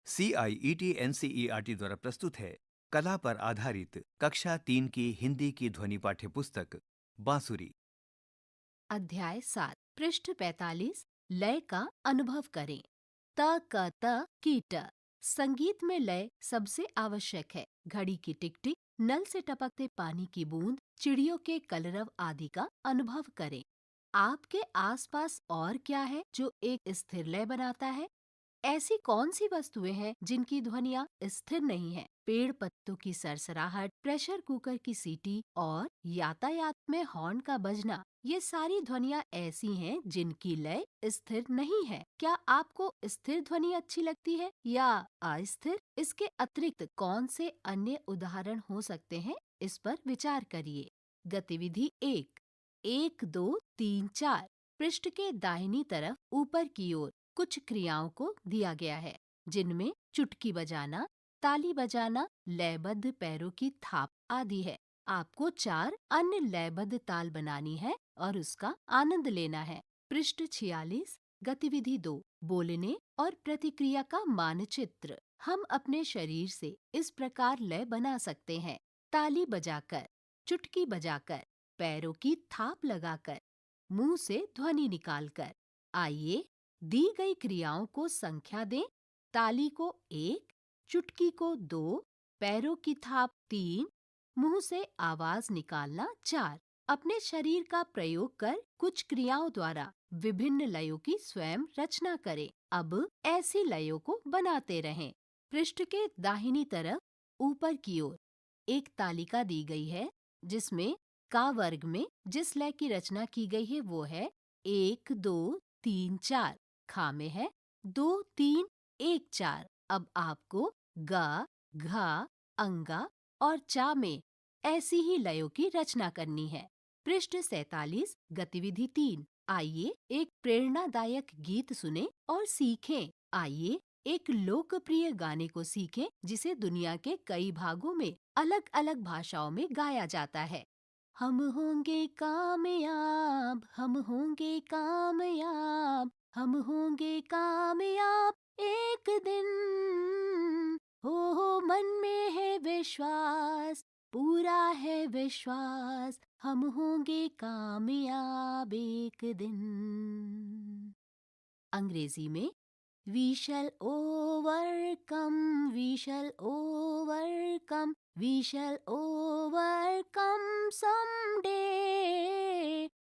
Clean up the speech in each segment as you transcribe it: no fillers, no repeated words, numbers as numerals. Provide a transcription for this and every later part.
CIET NCERT द्वारा प्रस्तुत है कला पर आधारित कक्षा 3 की हिंदी की ध्वनि पाठ्य पुस्तक बांसुरी। अध्याय 7 पृष्ठ 45 लय का अनुभव करें। त क त की ट। संगीत में लय सबसे आवश्यक है। घड़ी की टिक टिक, नल से टपकते पानी की बूंद, चिड़ियों के कलरव आदि का अनुभव करें। आपके आसपास और क्या है जो एक स्थिर लय बनाता है? ऐसी कौन सी वस्तुएं हैं जिनकी ध्वनियाँ स्थिर नहीं है? पेड़ पत्तों की सरसराहट, प्रेशर कुकर की सीटी और यातायात में हॉर्न का बजना, ये सारी ध्वनियाँ ऐसी हैं जिनकी लय स्थिर नहीं है। क्या आपको स्थिर ध्वनि अच्छी लगती है या अस्थिर? इसके अतिरिक्त कौन से अन्य उदाहरण हो सकते हैं? इस पर विचार करिए। गतिविधि 1, 1, 2, 3, 4। पृष्ठ के दाहिनी तरफ ऊपर की ओर कुछ क्रियाओं को दिया गया है, जिनमें चुटकी बजाना, ताली बजाना, लयबद्ध पैरों की थाप आदि है। आपको 4 अन्य लयबद्ध ताल बनानी है और उसका आनंद लेना है। पृष्ठ 46, गतिविधि 2, बोलने और प्रतिक्रिया का मानचित्र। हम अपने शरीर से इस प्रकार लय बना सकते हैं: ताली बजाकर, चुटकी बजाकर, पैरों की थाप लगाकर, मुंह से ध्वनि निकालकर। आइए दी गई क्रियाओं को संख्या दें। ताली को 1, चुटकी को 2, पैरों की थाप 3, मुंह से आवाज निकालना 4। अपने शरीर का प्रयोग कर कुछ क्रियाओं द्वारा विभिन्न लयों की स्वयं रचना करें। अब ऐसी लयों को बनाते रहें। पृष्ठ के दाहिनी तरफ ऊपर की ओर एक तालिका दी गई है, जिसमें का वर्ग में जिस लय की रचना की गई है वो है 1, 2, 3, 4। खा में है 2, 3, 1, 4। अब आपको गा, घा, अंगा और चा में ऐसी ही लयों की रचना करनी है। पृष्ठ 47, गतिविधि 3। आइए एक प्रेरणादायक गीत सुने और सीखें। आइए एक लोकप्रिय गाने को सीखें जिसे दुनिया के कई भागों में अलग अलग भाषाओं में गाया जाता है। हम होंगे कामयाब, हम होंगे कामयाब, हम होंगे कामयाब एक दिन। हो मन में है विश्वास, पूरा है विश्वास, हम होंगे कामयाब एक दिन। अंग्रेजी में We shall overcome, we shall overcome, we shall overcome someday.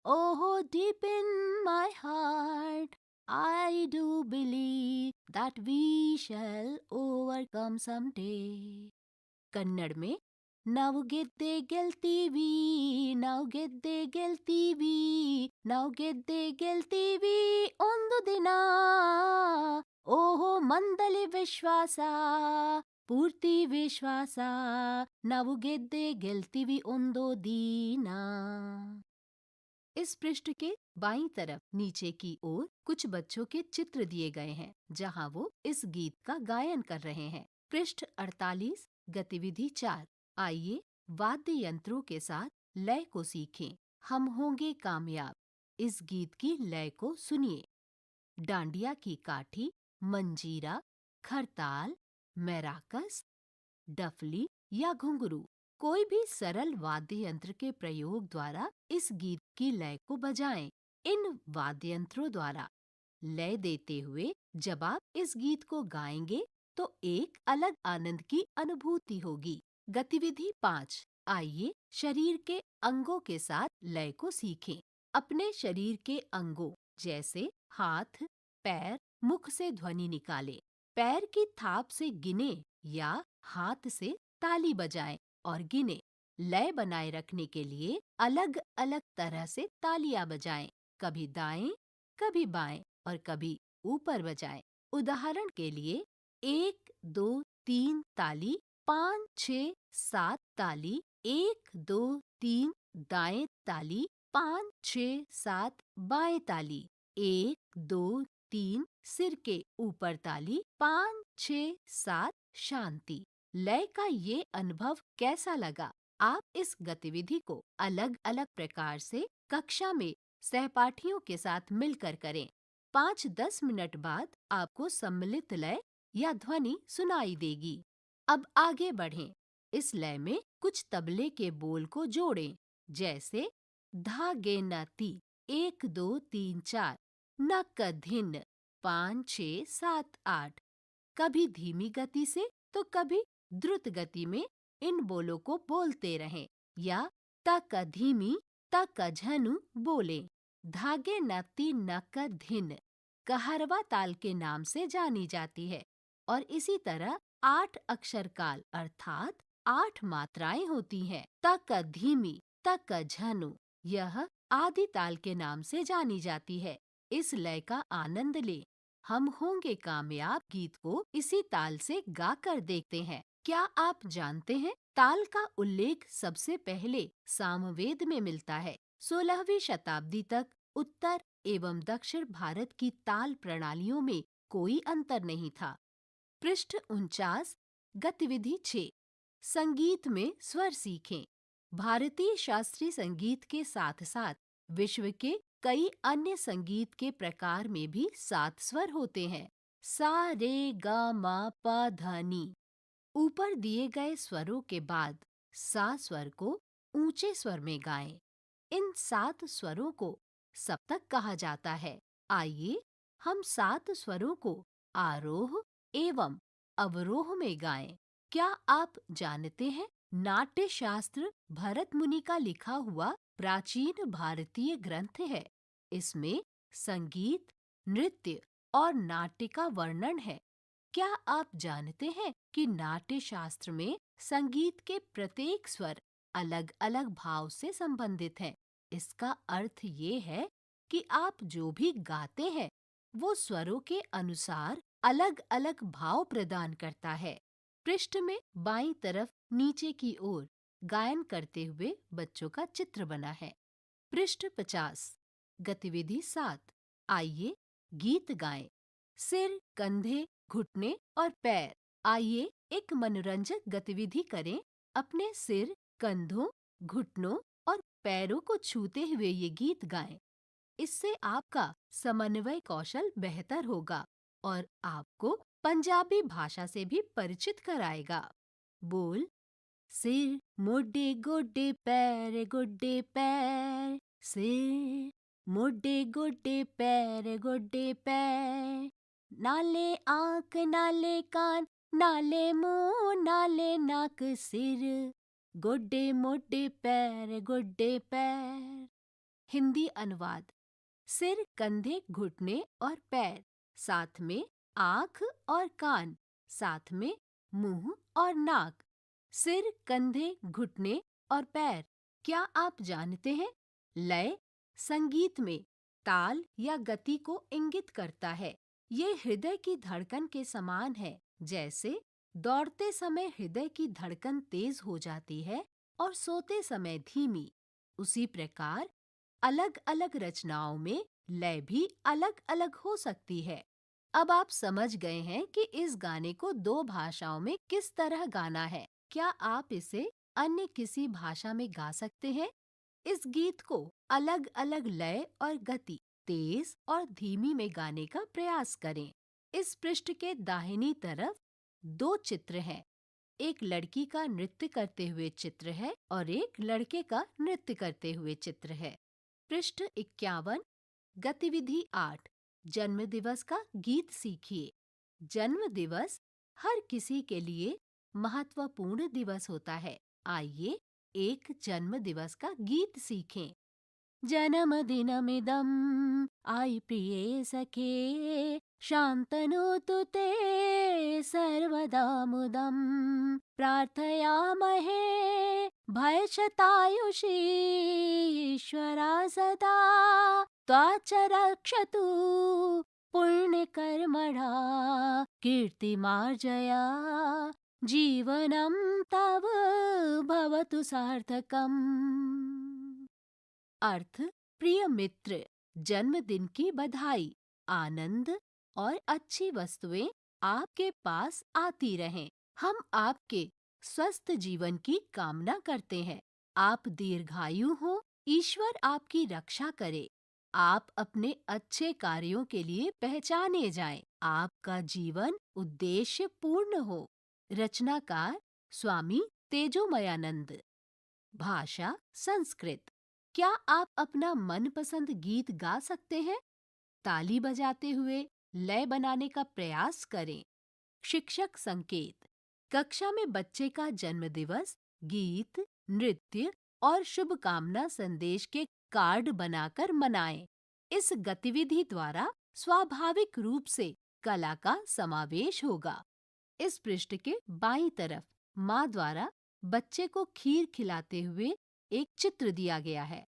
Oh, deep in my heart, I do believe that we shall overcome someday. Kannada में ನಾವು ಗೆದ್ದೆ ಗೆಲ್ತೀವಿ, ನಾವು ಗೆದ್ದೆ ಗೆಲ್ತೀವಿ, ನಾವು ಗೆದ್ದೆ ಗೆಲ್ತೀವಿ ಒಂದು ದಿನ. ಓಹೋ ಮಂದಲ್ಲಿ ವಿಶ್ವಾಸ, ಪೂರ್ತಿ ವಿಶ್ವಾಸ, ನಾವು ಗೆದ್ದೆ ಗೆಲ್ತೀವಿ ಒಂದು ದಿನ. इस पृष्ठ के बाईं तरफ नीचे की ओर कुछ बच्चों के चित्र दिए गए हैं, जहां वो इस गीत का गायन कर रहे हैं। पृष्ठ 48, गतिविधि 4। आइए वाद्य यंत्रों के साथ लय को सीखें। हम होंगे कामयाब। इस गीत की लय को सुनिए। डांडिया की काठी, मंजीरा, खरताल, मैराकस, डफली या घुंघरू, कोई भी सरल वाद्य यंत्र के प्रयोग द्वारा इस गीत की लय को बजाएं। इन वाद्य यंत्रों द्वारा लय देते हुए जब आप इस गीत को गाएंगे तो एक अलग आनंद की अनुभूति होगी। गतिविधि 5। आइए शरीर के अंगों के साथ लय को सीखें। अपने शरीर के अंगों जैसे हाथ, पैर, मुख से ध्वनि निकालें। पैर की थाप से गिने या हाथ से ताली बजाएं और गिने। लय बनाए रखने के लिए अलग अलग तरह से तालियां बजाएं, कभी दाएं, कभी बाएं और कभी ऊपर बजाएं। उदाहरण के लिए 1, 2, 3 ताली, 5, 6, 7 ताली, 1, 2, 3 दाएं ताली, 5, 6, 7 बाएं ताली, 1, 2, 3 सिर के ऊपर ताली, 5, 6, 7 शांति। लय का ये अनुभव कैसा लगा? आप इस गतिविधि को अलग अलग प्रकार से कक्षा में सहपाठियों के साथ मिलकर करें। 5-10 मिनट बाद आपको सम्मिलित लय या ध्वनि सुनाई देगी। अब आगे बढ़ें। इस लय में कुछ तबले के बोल को जोड़ें, जैसे धा गे न ती 1 2 3 4, न क धिन 5 6 7 8। कभी धीमी गति से तो कभी द्रुत गति में इन बोलों को बोलते रहें, या तक धीमी तक झनु बोलें। धागे नती नक धिन कहरवा ताल के नाम से जानी जाती है और इसी तरह 8 अक्षर काल अर्थात 8 मात्राएं होती हैं। तक धीमी तक झनु यह आदि ताल के नाम से जानी जाती है। इस लय का आनंद ले। हम होंगे कामयाब गीत को इसी ताल से गाकर देखते हैं। क्या आप जानते हैं ताल का उल्लेख सबसे पहले सामवेद में मिलता है। 16वीं शताब्दी तक उत्तर एवं दक्षिण भारत की ताल प्रणालियों में कोई अंतर नहीं था। पृष्ठ 49, गतिविधि 6, संगीत में स्वर सीखें। भारतीय शास्त्रीय संगीत के साथ साथ विश्व के कई अन्य संगीत के प्रकार में भी 7 स्वर होते हैं। सा रे ग म प ध नि। ऊपर दिए गए स्वरों के बाद सा स्वर को ऊंचे स्वर में गाएं। इन 7 स्वरों को सप्तक कहा जाता है। आइए हम 7 स्वरों को आरोह एवं अवरोह में गाएं। क्या आप जानते हैं नाट्य शास्त्र भरत मुनि का लिखा हुआ प्राचीन भारतीय ग्रंथ है। इसमें संगीत, नृत्य और नाट्य का वर्णन है। क्या आप जानते हैं कि नाट्य शास्त्र में संगीत के प्रत्येक स्वर अलग अलग भाव से संबंधित हैं। इसका अर्थ ये है कि आप जो भी गाते हैं वो स्वरों के अनुसार अलग अलग भाव प्रदान करता है। पृष्ठ में बाईं तरफ नीचे की ओर गायन करते हुए बच्चों का चित्र बना है। पृष्ठ 50, गतिविधि 7, आइए गीत गाएं। सिर, कंधे, घुटने और पैर। आइए एक मनोरंजक गतिविधि करें। अपने सिर, कंधों, घुटनों और पैरों को छूते हुए ये गीत गाएं। इससे आपका समन्वय कौशल बेहतर होगा और आपको पंजाबी भाषा से भी परिचित कराएगा। बोल, सिर, मोढे, गोडे, पैर, गोडे, पैर। सिर, मोढे, गोडे, पैर, गोडे, पैर। नाले आंख, नाले कान, नाले मुंह, नाले नाक, सिर, गोडे, मोढे, पैर, गोडे, पैर। हिंदी अनुवाद। सिर, कंधे, घुटने और पैर, साथ में आंख और कान, साथ में मुंह और नाक। सिर, कंधे, घुटने और पैर। क्या आप जानते हैं लय संगीत में ताल या गति को इंगित करता है। ये हृदय की धड़कन के समान है। जैसे दौड़ते समय हृदय की धड़कन तेज हो जाती है और सोते समय धीमी, उसी प्रकार अलग अलग रचनाओं में लय भी अलग अलग हो सकती है। अब आप समझ गए हैं कि इस गाने को 2 भाषाओं में किस तरह गाना है। क्या आप इसे अन्य किसी भाषा में गा सकते हैं? इस गीत को अलग अलग लय और गति, तेज और धीमी में गाने का प्रयास करें। इस पृष्ठ के दाहिनी तरफ 2 चित्र हैं। एक लड़की का नृत्य करते हुए चित्र है और एक लड़के का नृत्य करते हुए चित्र है। पृष्ठ 51, गतिविधि 8, जन्म दिवस का गीत सीखिए। जन्म दिवस हर किसी के लिए महत्वपूर्ण दिवस होता है। आइए एक जन्म दिवस का गीत सीखें। जन्मदिनमिदं आयु प्रिये सखे, शान्तनोतु ते सर्वदा मुदं, प्रार्थयामहे भयशतायुषी ईश्वरा सदा, त्वाच रक्षतु पुण्यकर्मणा, कीर्तिमार्जया जीवनं तव भवतु सार्थकम्। अर्थ, प्रिय मित्र, जन्मदिन की बधाई, आनंद और अच्छी वस्तुएं आपके पास आती रहें। हम आपके स्वस्थ जीवन की कामना करते हैं। आप दीर्घायु हो, ईश्वर आपकी रक्षा करे। आप अपने अच्छे कार्यों के लिए पहचाने जाएं। आपका जीवन उद्देश्य पूर्ण हो। रचनाकार स्वामी तेजोमयानंद। भाषा संस्कृत। क्या आप अपना मनपसंद गीत गा सकते हैं? ताली बजाते हुए लय बनाने का प्रयास करें। शिक्षक संकेत। कक्षा में बच्चे का जन्मदिवस गीत, नृत्य और शुभकामना संदेश के कार्ड बनाकर मनाएं। इस गतिविधि द्वारा स्वाभाविक रूप से कला का समावेश होगा। इस पृष्ठ के बाईं तरफ माँ द्वारा बच्चे को खीर खिलाते हुए एक चित्र दिया गया है।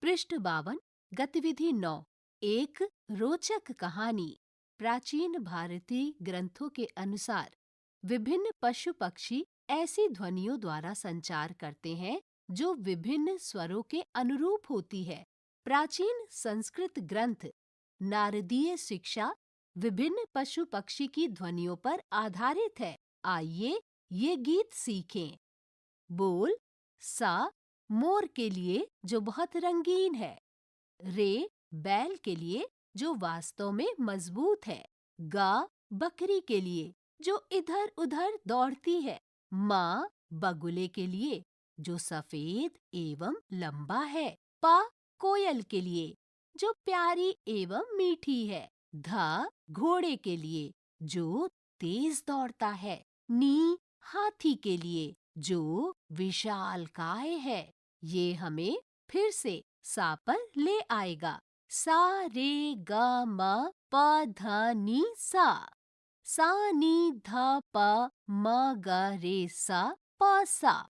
पृष्ठ 52 गतिविधि 9 एक रोचक कहानी। प्राचीन भारतीय ग्रंथों के अनुसार विभिन्न पशु पक्षी ऐसी ध्वनियों द्वारा संचार करते हैं जो विभिन्न स्वरों के अनुरूप होती है। प्राचीन संस्कृत ग्रंथ नारदीय शिक्षा विभिन्न पशु पक्षी की ध्वनियों पर आधारित है। आइए ये गीत सीखें। बोल सा मोर के लिए जो बहुत रंगीन है। रे बैल के लिए जो वास्तव में मजबूत है। गा बकरी के लिए जो इधर उधर दौड़ती है। माँ बगुले के लिए जो सफेद एवं लंबा है। पा कोयल के लिए जो प्यारी एवं मीठी है। धा घोड़े के लिए जो तेज दौड़ता है। नी हाथी के लिए जो विशालकाय है। ये हमें फिर से सा पर ले आएगा। सा रे ग म प ध नी सा। सा नी ध प म ग रे सा प सा।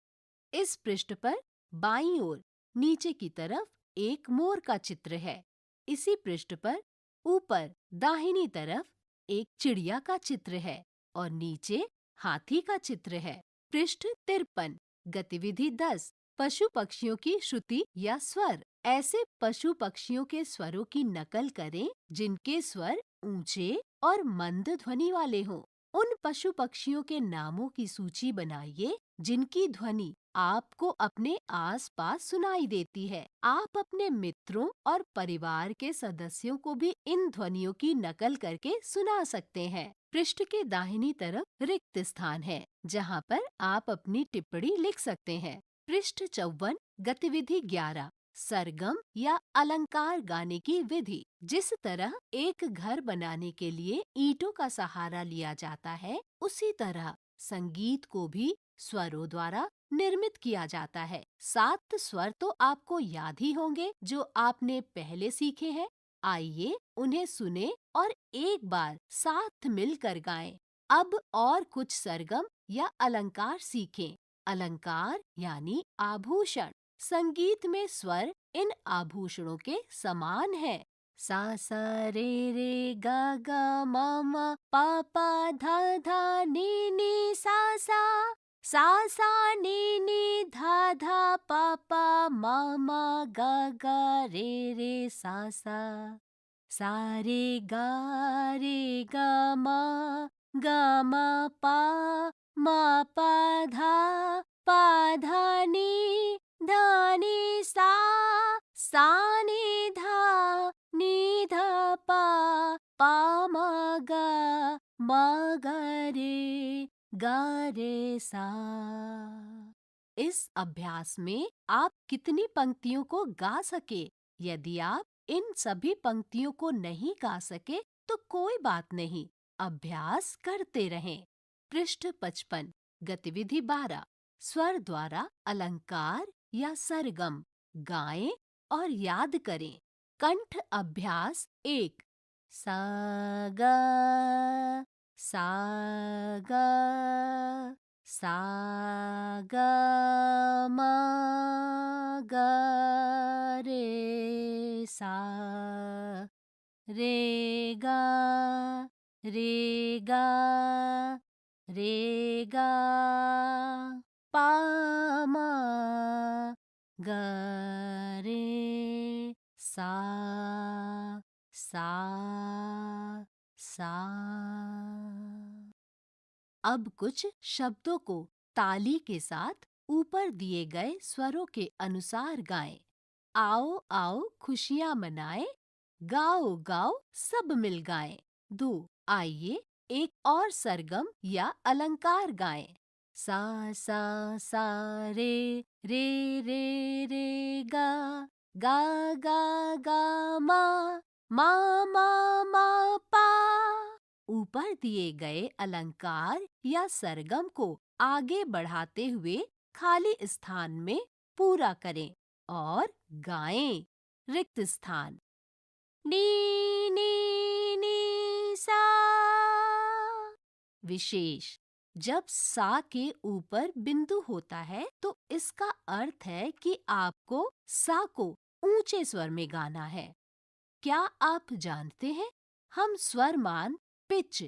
इस पृष्ठ पर बाईं ओर नीचे की तरफ एक मोर का चित्र है। इसी पृष्ठ पर ऊपर दाहिनी तरफ एक चिड़िया का चित्र है और नीचे हाथी का चित्र है। पृष्ठ 53 गतिविधि 10 पशु पक्षियों की श्रुति या स्वर। ऐसे पशु पक्षियों के स्वरों की नकल करें जिनके स्वर ऊंचे और मंद ध्वनि वाले हों। उन पशु पक्षियों के नामों की सूची बनाइए जिनकी ध्वनि आपको अपने आसपास सुनाई देती है। आप अपने मित्रों और परिवार के सदस्यों को भी इन ध्वनियों की नकल करके सुना सकते हैं। पृष्ठ के दाहिनी तरफ रिक्त स्थान है जहाँ पर आप अपनी टिप्पणी लिख सकते हैं। पृष्ठ 54 गतिविधि 11 सरगम या अलंकार गाने की विधि। जिस तरह एक घर बनाने के लिए ईंटों का सहारा लिया जाता है, उसी तरह संगीत को भी स्वरों द्वारा निर्मित किया जाता है। 7 स्वर तो आपको याद ही होंगे जो आपने पहले सीखे हैं। आइए उन्हें सुने और एक बार साथ मिलकर गाएं। अब और कुछ सरगम या अलंकार सीखें। अलंकार यानी आभूषण। संगीत में स्वर इन आभूषणों के समान है। सा सा रे गा गा मा मा पा पा धा धा नी सा सा। सा सा नी धा धा पा पा मा मा गा गा रे सा सा। सा रे गा मा पा धा नी धा नी सा नी धा पा मा गा रे सा। इस अभ्यास में आप कितनी पंक्तियों को गा सके? यदि आप इन सभी पंक्तियों को नहीं गा सके तो कोई बात नहीं, अभ्यास करते रहें। पृष्ठ 55 गतिविधि 12 स्वर द्वारा अलंकार या सरगम गाएं और याद करें। कंठ अभ्यास 1 सा गा सा गा सा गा मा गा रे सा। रे गा पा मा गा रे सा सा। अब कुछ शब्दों को ताली के साथ ऊपर दिए गए स्वरों के अनुसार गाएं। आओ आओ खुशियां मनाएं, गाओ गाओ सब मिल गाएं। 2. आइए एक और सरगम या अलंकार गाएं। सा रे गा गा गा गा मा पा। ऊपर दिए गए अलंकार या सरगम को आगे बढ़ाते हुए खाली स्थान में पूरा करें और गाएं। रिक्त स्थान। नी सा। विशेष: जब सा के ऊपर बिंदु होता है तो इसका अर्थ है कि आपको सा को ऊंचे स्वर में गाना है। क्या आप जानते हैं, हम स्वर मान पिच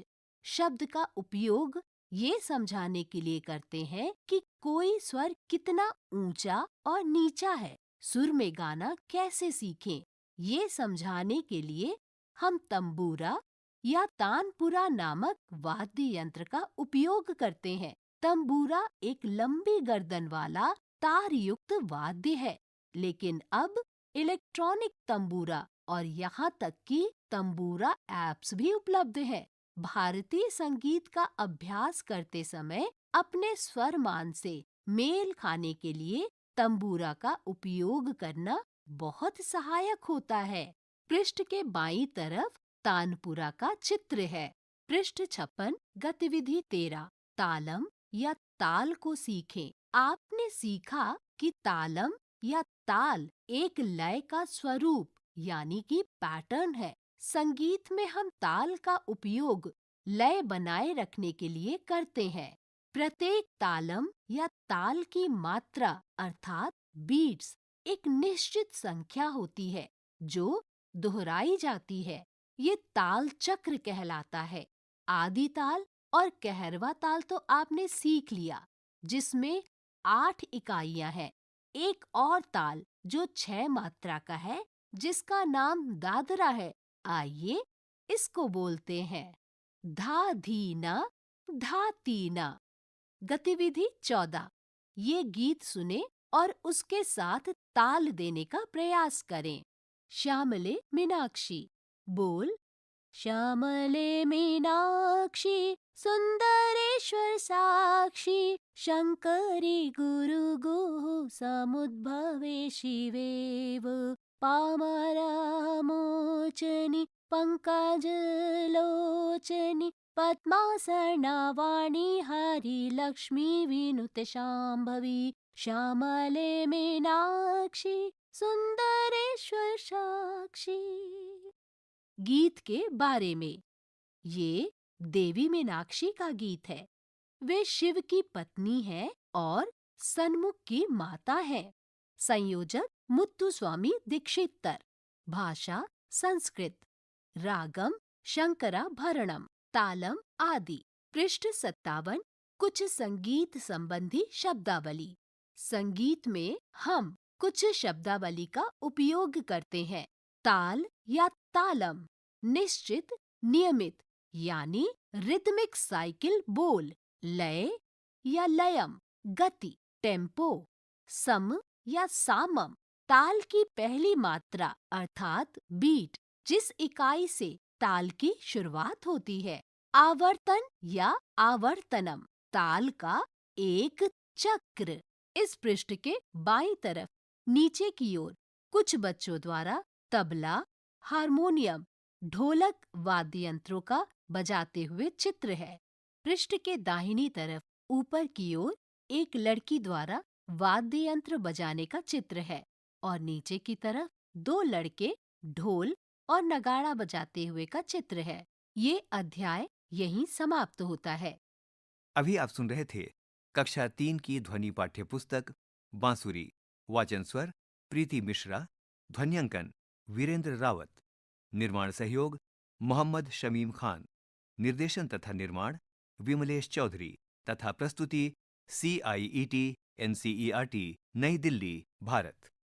शब्द का उपयोग ये समझाने के लिए करते हैं कि कोई स्वर कितना ऊंचा और नीचा है। सुर में गाना कैसे सीखें, ये समझाने के लिए हम तंबूरा या तानपुरा नामक वाद्य यंत्र का उपयोग करते हैं। तंबूरा एक लंबी गर्दन वाला तार युक्त वाद्य है, लेकिन अब इलेक्ट्रॉनिक तंबूरा और यहाँ तक कि तंबूरा ऐप्स भी उपलब्ध है। भारतीय संगीत का अभ्यास करते समय अपने स्वर मान से मेल खाने के लिए तंबूरा का उपयोग करना बहुत सहायक होता है। पृष्ठ के बाईं तरफ तानपुरा का चित्र है। पृष्ठ 56, गतिविधि 13। तालम या ताल को सीखें। आपने सीखा कि तालम या ताल एक लय का स्वरूप यानी कि पैटर्न है। संगीत में हम ताल का उपयोग लय बनाए रखने के लिए करते हैं। प्रत्येक तालम या ताल की मात्रा अर्थात बीट्स एक निश्चित संख्या होती है जो दोहराई जाती है। ये ताल चक्र कहलाता है। आदि ताल और कहरवा ताल तो आपने सीख लिया, जिसमें 8 इकाइयां हैं। एक और ताल जो 6 मात्रा का है, जिसका नाम दादरा है। आइए इसको बोलते हैं। धा धीना धा तीना। गतिविधि 14। ये गीत सुने और उसके साथ ताल देने का प्रयास करें। श्यामले मीनाक्षी। बोल। श्यामले मीनाक्षी सुंदरेश्वर साक्षी शंकरी गुरु गुः समुद्भवे शिवेव पामरमोचनि पंकजलोचनि पद्मासना वाणी हरि लक्ष्मी विनुत शांभवी श्यामले मीनाक्षी सुंदरेश्वर साक्षी। गीत के बारे में। ये देवी मीनाक्षी का गीत है। वे शिव की पत्नी है और सन्मुख की माता है। संयोजक मुत्तुस्वामी दीक्षितर। भाषा संस्कृत। रागम शंकराभरणम। तालम आदि। पृष्ठ 57। कुछ संगीत संबंधी शब्दावली। संगीत में हम कुछ शब्दावली का उपयोग करते हैं। ताल या तालम निश्चित, नियमित यानी रिदमिक साइकिल बोल। लय या लयम गति, टेम्पो। सम या सामम ताल की पहली मात्रा अर्थात बीट, जिस इकाई से ताल की शुरुआत होती है। आवर्तन या आवर्तनम ताल का एक चक्र। इस पृष्ठ के बाईं तरफ नीचे की ओर कुछ बच्चों द्वारा तबला, हारमोनियम, ढोलक वाद्य यंत्रों का बजाते हुए चित्र है। पृष्ठ के दाहिनी तरफ ऊपर की ओर एक लड़की द्वारा वाद्य यंत्र बजाने का चित्र है और नीचे की तरफ 2 लड़के ढोल और नगाड़ा बजाते हुए का चित्र है। ये अध्याय यहीं समाप्त होता है। अभी आप सुन रहे थे कक्षा 3 की ध्वनि पाठ्य पुस्तक बांसुरी। वाचन स्वर प्रीति मिश्रा। ध्वन्यांकन वीरेंद्र रावत। निर्माण सहयोग मोहम्मद शमीम खान। निर्देशन तथा निर्माण विमलेश चौधरी तथा प्रस्तुति CIET NCERT नई दिल्ली, भारत।